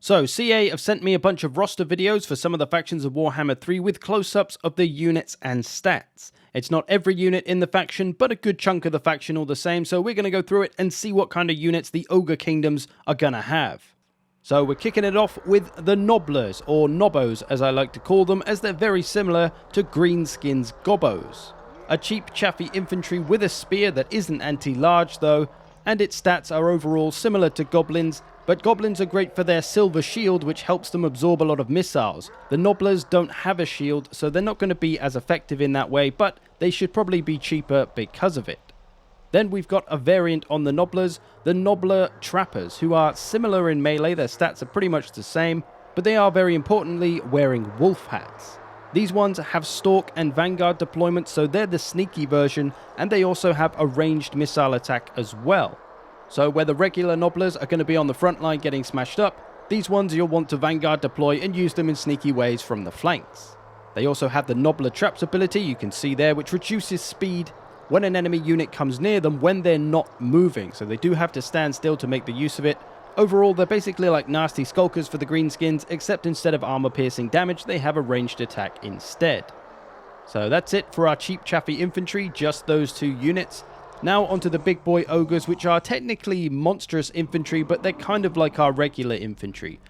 So, CA have sent me a bunch of roster videos for some of the factions of Warhammer 3 with close-ups of the units and stats. It's not every unit in the faction, but a good chunk of the faction all the same, so we're going to go through it and see what kind of units the Ogre Kingdoms are going to have. So we're kicking it off with the Nobblers, or Nobbos as I like to call them, as they're very similar to Greenskins Gobbos. A cheap chaffy infantry with a spear that isn't anti-large though, and its stats are overall similar to Goblins, but Goblins are great for their silver shield, which helps them absorb a lot of missiles. The Nobblers don't have a shield, so they're not going to be as effective in that way, but they should probably be cheaper because of it. Then we've got a variant on the Nobblers, the Nobbler Trappers, who are similar in melee. Their stats are pretty much the same, but they are very importantly wearing wolf hats. These ones have Stalk and Vanguard deployment, so they're the sneaky version, and they also have a ranged missile attack as well. So where the regular Nobblers are going to be on the front line getting smashed up, these ones you'll want to Vanguard deploy and use them in sneaky ways from the flanks. They also have the Nobbler Traps ability, you can see there, which reduces speed when an enemy unit comes near them when they're not moving, so they do have to stand still to make the use of it. Overall, they're basically like nasty skulkers for the Greenskins, except instead of armor-piercing damage, they have a ranged attack instead. So that's it for our cheap chaffy infantry, just those two units. Now onto the big boy ogres, which are technically monstrous infantry, but they're kind of like our regular infantry.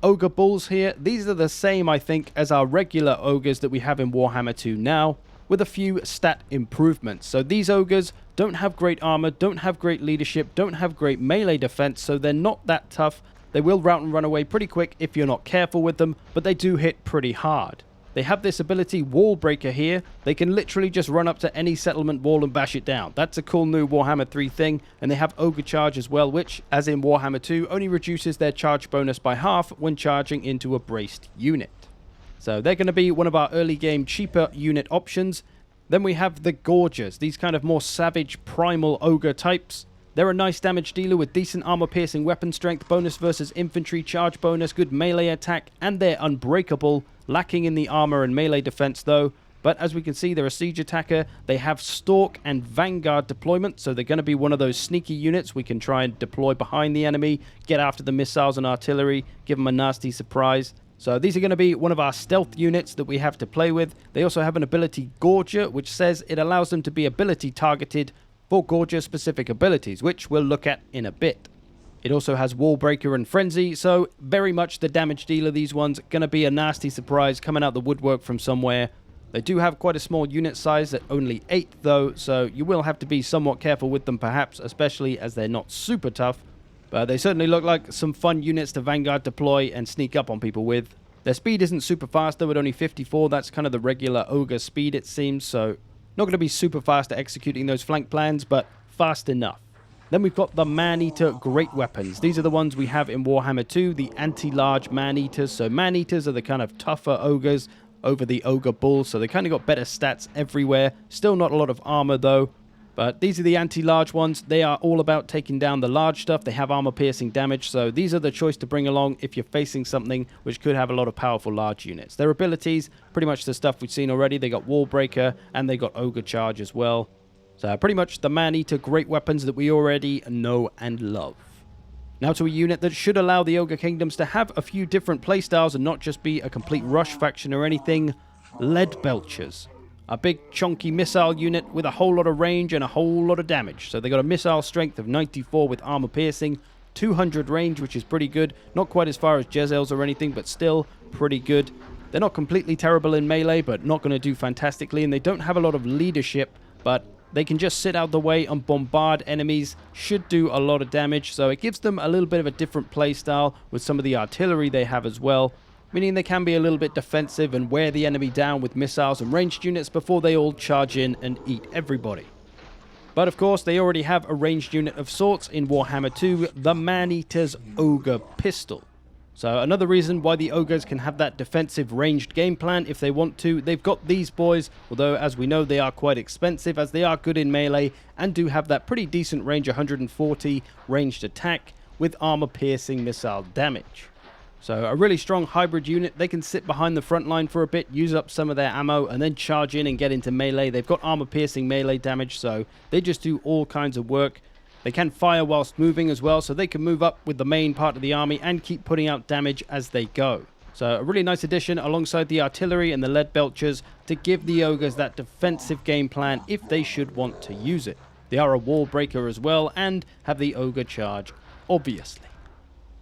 Ogre bulls here, these are the same I think as our regular ogres that we have in Warhammer 2 now, with a few stat improvements. So these ogres don't have great armor, don't have great leadership, don't have great melee defense, so they're not that tough. They will rout and run away pretty quick if you're not careful with them, but they do hit pretty hard. They have this ability Wall Breaker here. They can literally just run up to any settlement wall and bash it down. That's a cool new Warhammer 3 thing. And they have Ogre Charge as well, which, as in Warhammer 2, only reduces their charge bonus by half when charging into a braced unit. So they're going to be one of our early game cheaper unit options. Then we have the Gorgers, these kind of more savage primal ogre types. They're a nice damage dealer with decent armor-piercing weapon strength, bonus versus infantry, charge bonus, good melee attack, and they're unbreakable, lacking in the armor and melee defense though. But as we can see, they're a siege attacker. They have Stalk and Vanguard deployment, so they're going to be one of those sneaky units we can try and deploy behind the enemy, get after the missiles and artillery, give them a nasty surprise. So these are going to be one of our stealth units that we have to play with. They also have an ability Gorger, which says it allows them to be ability targeted for Gorger-specific abilities, which we'll look at in a bit. It also has Wall Breaker and Frenzy, so very much the damage dealer, these ones. Going to be a nasty surprise coming out the woodwork from somewhere. They do have quite a small unit size at only 8 though, so you will have to be somewhat careful with them perhaps, especially as they're not super tough. But they certainly look like some fun units to Vanguard deploy and sneak up on people with. Their speed isn't super fast though, at only 54. That's kind of the regular ogre speed it seems, so not going to be super fast at executing those flank plans, but fast enough. Then we've got the Man-Eater Great Weapons. These are the ones we have in Warhammer 2, the anti-large Man-Eaters. So Man-Eaters are the kind of tougher ogres over the Ogre Bulls, so they kind of got better stats everywhere. Still not a lot of armor though. But these are the anti-large ones. They are all about taking down the large stuff. They have armor-piercing damage, so these are the choice to bring along if you're facing something which could have a lot of powerful large units. Their abilities, pretty much the stuff we've seen already. They got Wall Breaker, and they got Ogre Charge as well. So pretty much the Man-Eater Great Weapons that we already know and love. Now to a unit that should allow the Ogre Kingdoms to have a few different playstyles and not just be a complete rush faction or anything. Lead Belchers. A big chunky missile unit with a whole lot of range and a whole lot of damage. So they got a missile strength of 94 with armor piercing, 200 range, which is pretty good. Not quite as far as Jezzail's or anything, but still pretty good. They're not completely terrible in melee, but not going to do fantastically. And they don't have a lot of leadership, but they can just sit out the way and bombard enemies. Should do a lot of damage, so it gives them a little bit of a different playstyle with some of the artillery they have as well. Meaning they can be a little bit defensive and wear the enemy down with missiles and ranged units before they all charge in and eat everybody. But of course, they already have a ranged unit of sorts in Warhammer 2, the Man-Eater's Ogre Pistol. So another reason why the Ogres can have that defensive ranged game plan if they want to. They've got these boys, although as we know they are quite expensive as they are good in melee and do have that pretty decent range, 140 ranged attack with armor-piercing missile damage. So a really strong hybrid unit. They can sit behind the front line for a bit, use up some of their ammo, and then charge in and get into melee. They've got armor-piercing melee damage, so they just do all kinds of work. They can fire whilst moving as well, so they can move up with the main part of the army and keep putting out damage as they go. So a really nice addition alongside the artillery and the lead belchers to give the ogres that defensive game plan if they should want to use it. They are a wall breaker as well and have the ogre charge, obviously.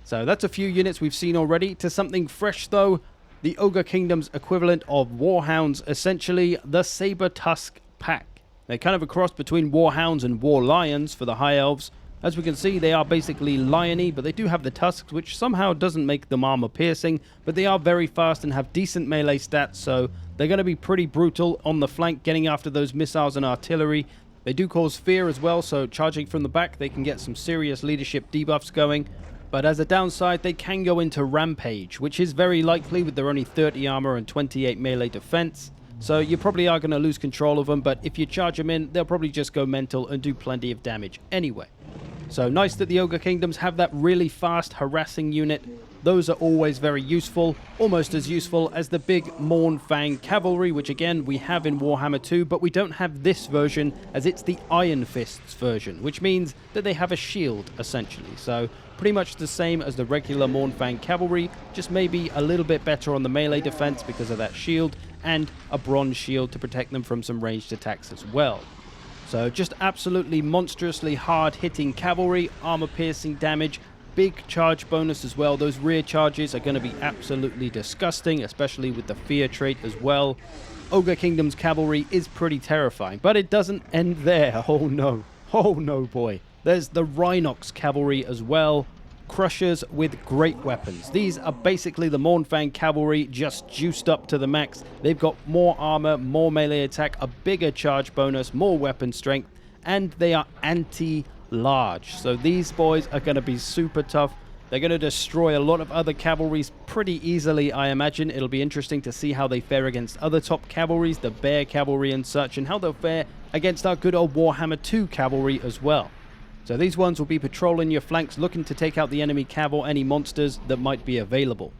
So that's a few units we've seen already. To something fresh though, the Ogre Kingdoms equivalent of Warhounds, essentially the Saber Tusk pack. They're kind of a cross between Warhounds and War Lions for the High Elves. As we can see, they are basically liony, but they do have the tusks, which somehow doesn't make them armor piercing, but they are very fast and have decent melee stats, so they're going to be pretty brutal on the flank, getting after those missiles and artillery. They do cause fear as well, so charging from the back, they can get some serious leadership debuffs going. But as a downside, they can go into Rampage, which is very likely with their only 30 armor and 28 melee defense. So you probably are going to lose control of them, but if you charge them in, they'll probably just go mental and do plenty of damage anyway. So nice that the Ogre Kingdoms have that really fast harassing unit. Those are always very useful, almost as useful as the big Mournfang Cavalry, which again we have in Warhammer 2, but we don't have this version as it's the Iron Fists version, which means that they have a shield essentially. So pretty much the same as the regular Mournfang Cavalry, just maybe a little bit better on the melee defense because of that shield, and a bronze shield to protect them from some ranged attacks as well. So just absolutely monstrously hard-hitting cavalry, armor-piercing damage, big charge bonus as well. Those rear charges are going to be absolutely disgusting, especially with the fear trait as well. Ogre Kingdom's cavalry is pretty terrifying, but it doesn't end there. Oh no boy. There's the Rhinox cavalry as well. Crushers with great weapons. These are basically the Mournfang Cavalry just juiced up to the max. They've got more armor, more melee attack, a bigger charge bonus, more weapon strength, and they are anti-large. So these boys are going to be super tough. They're going to destroy a lot of other cavalries pretty easily, I imagine. It'll be interesting to see how they fare against other top cavalries, the Bear Cavalry and such, and how they'll fare against our good old Warhammer 2 cavalry as well. So these ones will be patrolling your flanks, looking to take out the enemy cav or any monsters that might be available.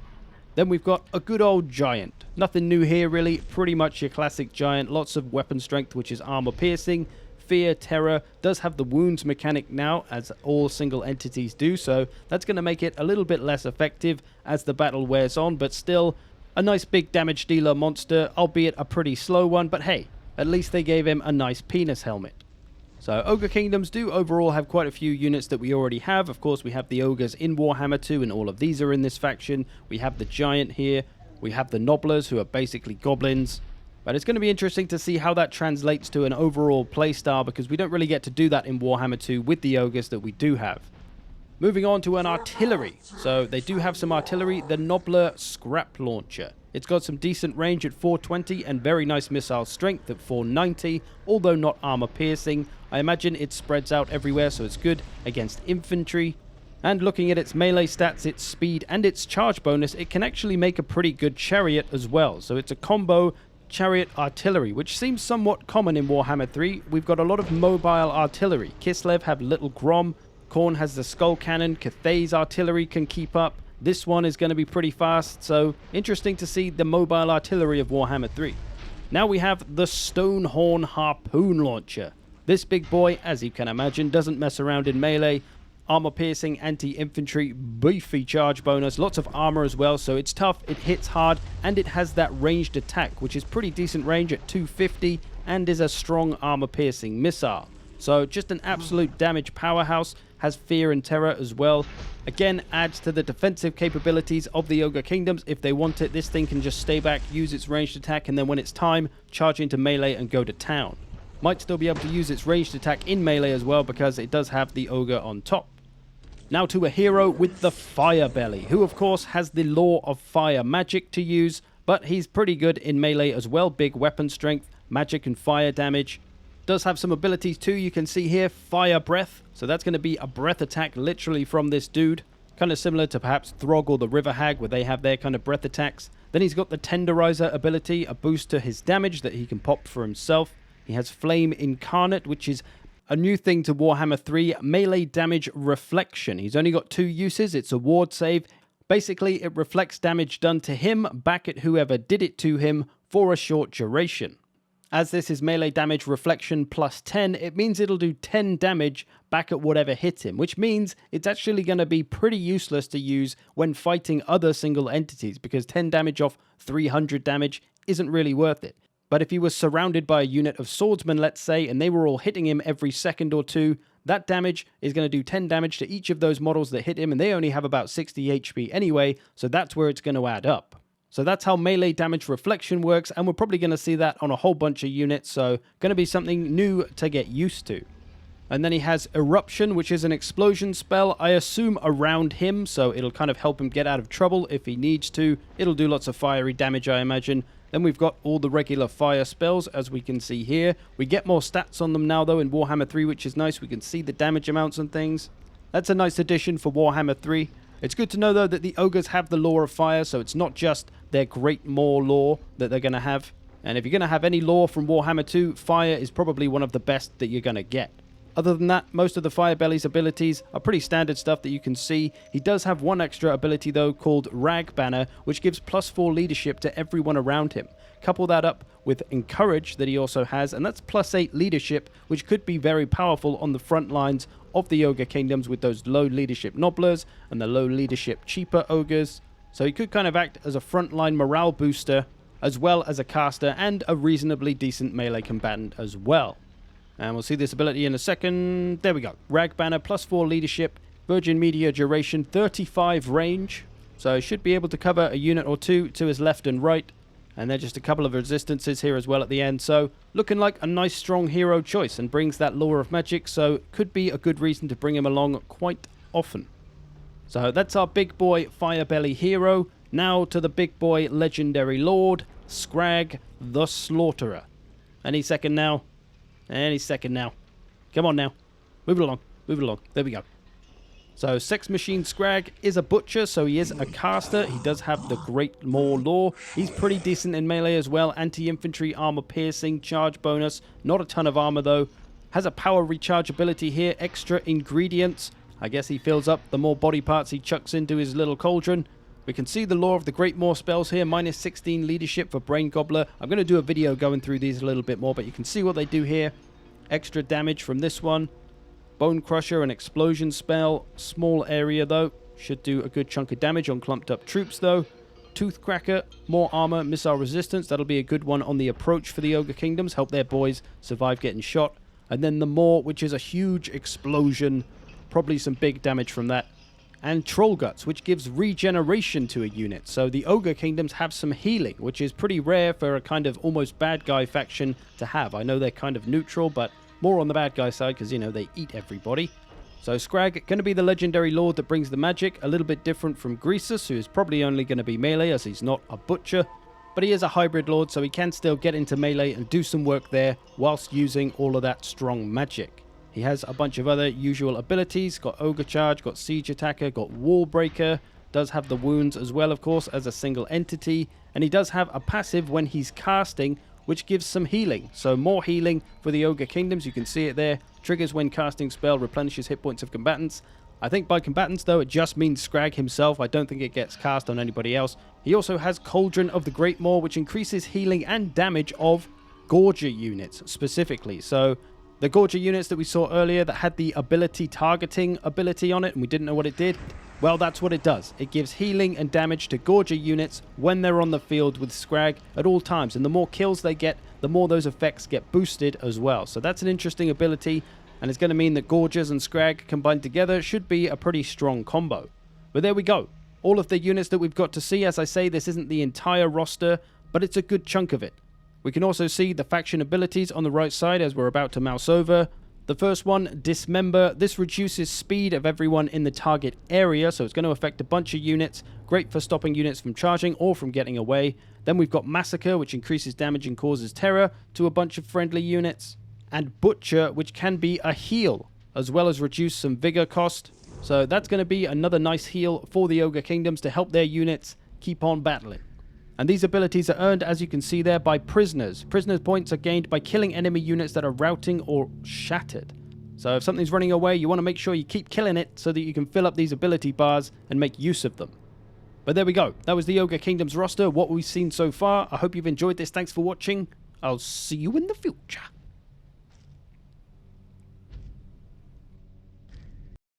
Then we've got a good old giant. Nothing new here really, pretty much your classic giant. Lots of weapon strength, which is armor piercing. Fear, terror, does have the wounds mechanic now, as all single entities do, so that's going to make it a little bit less effective as the battle wears on, but still a nice big damage dealer monster, albeit a pretty slow one, but hey, at least they gave him a nice penis helmet. So Ogre Kingdoms do overall have quite a few units that we already have. Of course, we have the Ogres in Warhammer 2, and all of these are in this faction. We have the Giant here. We have the Nobblers, who are basically goblins. But it's going to be interesting to see how that translates to an overall playstyle, because we don't really get to do that in Warhammer 2 with the Ogres that we do have. Moving on to an artillery. So they do have some artillery, the Nobbler Scrap Launcher. It's got some decent range at 420 and very nice missile strength at 490, although not armor piercing. I imagine it spreads out everywhere, so it's good against infantry. And looking at its melee stats, its speed, and its charge bonus, it can actually make a pretty good chariot as well. So it's a combo chariot artillery, which seems somewhat common in Warhammer 3. We've got a lot of mobile artillery. Kislev have Little Grom, Khorne has the Skull Cannon, Cathay's artillery can keep up. This one is going to be pretty fast, so interesting to see the mobile artillery of Warhammer 3. Now we have the Stonehorn Harpoon Launcher. This big boy, as you can imagine, doesn't mess around in melee. Armor piercing, anti-infantry, beefy charge bonus, lots of armor as well, so it's tough, it hits hard, and it has that ranged attack, which is pretty decent range at 250, and is a strong armor piercing missile. So just an absolute damage powerhouse, has fear and terror as well. Again, adds to the defensive capabilities of the Ogre Kingdoms. If they want it, this thing can just stay back, use its ranged attack, and then when it's time, charge into melee and go to town. Might still be able to use its ranged attack in melee as well, because it does have the Ogre on top. Now to a hero with the Fire Belly, who of course has the Law of Fire magic to use, but he's pretty good in melee as well. Big weapon strength, magic and fire damage. Does have some abilities too, you can see here, Fire Breath. So that's going to be a breath attack literally from this dude. Kind of similar to perhaps Throg or the River Hag, where they have their kind of breath attacks. Then he's got the Tenderizer ability, a boost to his damage that he can pop for himself. He has Flame Incarnate, which is a new thing to Warhammer 3, melee damage reflection. He's only got 2 uses. It's a ward save. Basically, it reflects damage done to him back at whoever did it to him for a short duration. As this is melee damage reflection plus 10, it means it'll do 10 damage back at whatever hits him, which means it's actually going to be pretty useless to use when fighting other single entities, because 10 damage off 300 damage isn't really worth it. But if he was surrounded by a unit of swordsmen, let's say, and they were all hitting him every second or two, that damage is going to do 10 damage to each of those models that hit him, and they only have about 60 HP anyway, so that's where it's going to add up. So that's how melee damage reflection works, and we're probably going to see that on a whole bunch of units, so going to be something new to get used to. And then he has Eruption, which is an explosion spell, I assume around him, so it'll kind of help him get out of trouble if he needs to. It'll do lots of fiery damage, I imagine. Then we've got all the regular fire spells, as we can see here. We get more stats on them now, though, in Warhammer 3, which is nice. We can see the damage amounts and things. That's a nice addition for Warhammer 3. It's good to know, though, that the ogres have the lore of fire, so it's not just their Great Maw lore that they're going to have. And if you're going to have any lore from Warhammer 2, fire is probably one of the best that you're going to get. Other than that, most of the Firebelly's abilities are pretty standard stuff that you can see. He does have one extra ability, though, called Rag Banner, which gives +4 leadership to everyone around him. Couple that up with Encourage that he also has, and that's +8 leadership, which could be very powerful on the front lines of the Ogre Kingdoms with those low leadership Nobblers and the low leadership cheaper Ogres. So he could kind of act as a frontline morale booster, as well as a caster and a reasonably decent melee combatant as well. And we'll see this ability in a second. There we go. Rag Banner, +4 leadership, Virgin Meteor duration, 35 range. So he should be able to cover a unit or two to his left and right. And then just a couple of resistances here as well at the end. So looking like a nice strong hero choice, and brings that lore of magic. So could be a good reason to bring him along quite often. So that's our big boy Firebelly hero. Now to the big boy legendary lord, Scrag the Slaughterer. Any second now. Any second now. Come on now. Move it along. Move it along. There we go. So Sex Machine Scrag is a butcher, so he is a caster. He does have the Great Maw lore. He's pretty decent in melee as well. Anti-infantry, armor piercing, charge bonus. Not a ton of armor though. Has a power recharge ability here. Extra ingredients. I guess he fills up the more body parts he chucks into his little cauldron. We can see the lore of the Great Maw spells here. -16 leadership for Brain Gobbler. I'm going to do a video going through these a little bit more, but you can see what they do here. Extra damage from this one. Bone Crusher, an explosion spell. Small area though. Should do a good chunk of damage on clumped up troops though. Tooth Cracker, more armor, missile resistance. That'll be a good one on the approach for the Ogre Kingdoms. Help their boys survive getting shot. And then the Maw, which is a huge explosion. Probably some big damage from that. And Troll Guts, which gives regeneration to a unit. So the Ogre Kingdoms have some healing, which is pretty rare for a kind of almost bad guy faction to have. I know they're kind of neutral, but more on the bad guy side because, you know, they eat everybody. So Scrag, going to be the legendary lord that brings the magic. A little bit different from Greasus, who is probably only going to be melee as he's not a butcher. But he is a hybrid lord, so he can still get into melee and do some work there whilst using all of that strong magic. He has a bunch of other usual abilities. Got Ogre Charge, got Siege Attacker, got Wall Breaker. Does have the wounds as well, of course, as a single entity. And he does have a passive when he's casting, which gives some healing. So more healing for the Ogre Kingdoms. You can see it there. Triggers when casting spell, replenishes hit points of combatants. I think by combatants, though, it just means Scrag himself. I don't think it gets cast on anybody else. He also has Cauldron of the Great Maw, which increases healing and damage of Gorger units specifically. So the Gorger units that we saw earlier that had the ability targeting ability on it, and we didn't know what it did, well, that's what it does. It gives healing and damage to Gorger units when they're on the field with Scrag at all times. And the more kills they get, the more those effects get boosted as well. So that's an interesting ability, and it's going to mean that Gorgers and Scrag combined together should be a pretty strong combo. But there we go. All of the units that we've got to see. As I say, this isn't the entire roster, but it's a good chunk of it. We can also see the faction abilities on the right side as we're about to mouse over. The first one, Dismember. This reduces speed of everyone in the target area, so it's going to affect a bunch of units. Great for stopping units from charging or from getting away. Then we've got Massacre, which increases damage and causes terror to a bunch of friendly units. And Butcher, which can be a heal, as well as reduce some vigor cost. So that's going to be another nice heal for the Ogre Kingdoms to help their units keep on battling. And these abilities are earned, as you can see there, by prisoners. Prisoners points are gained by killing enemy units that are routing or shattered. So if something's running away, you want to make sure you keep killing it so that you can fill up these ability bars and make use of them. But there we go. That was the Ogre Kingdoms roster, what we've seen so far. I hope you've enjoyed this. Thanks for watching. I'll see you in the future.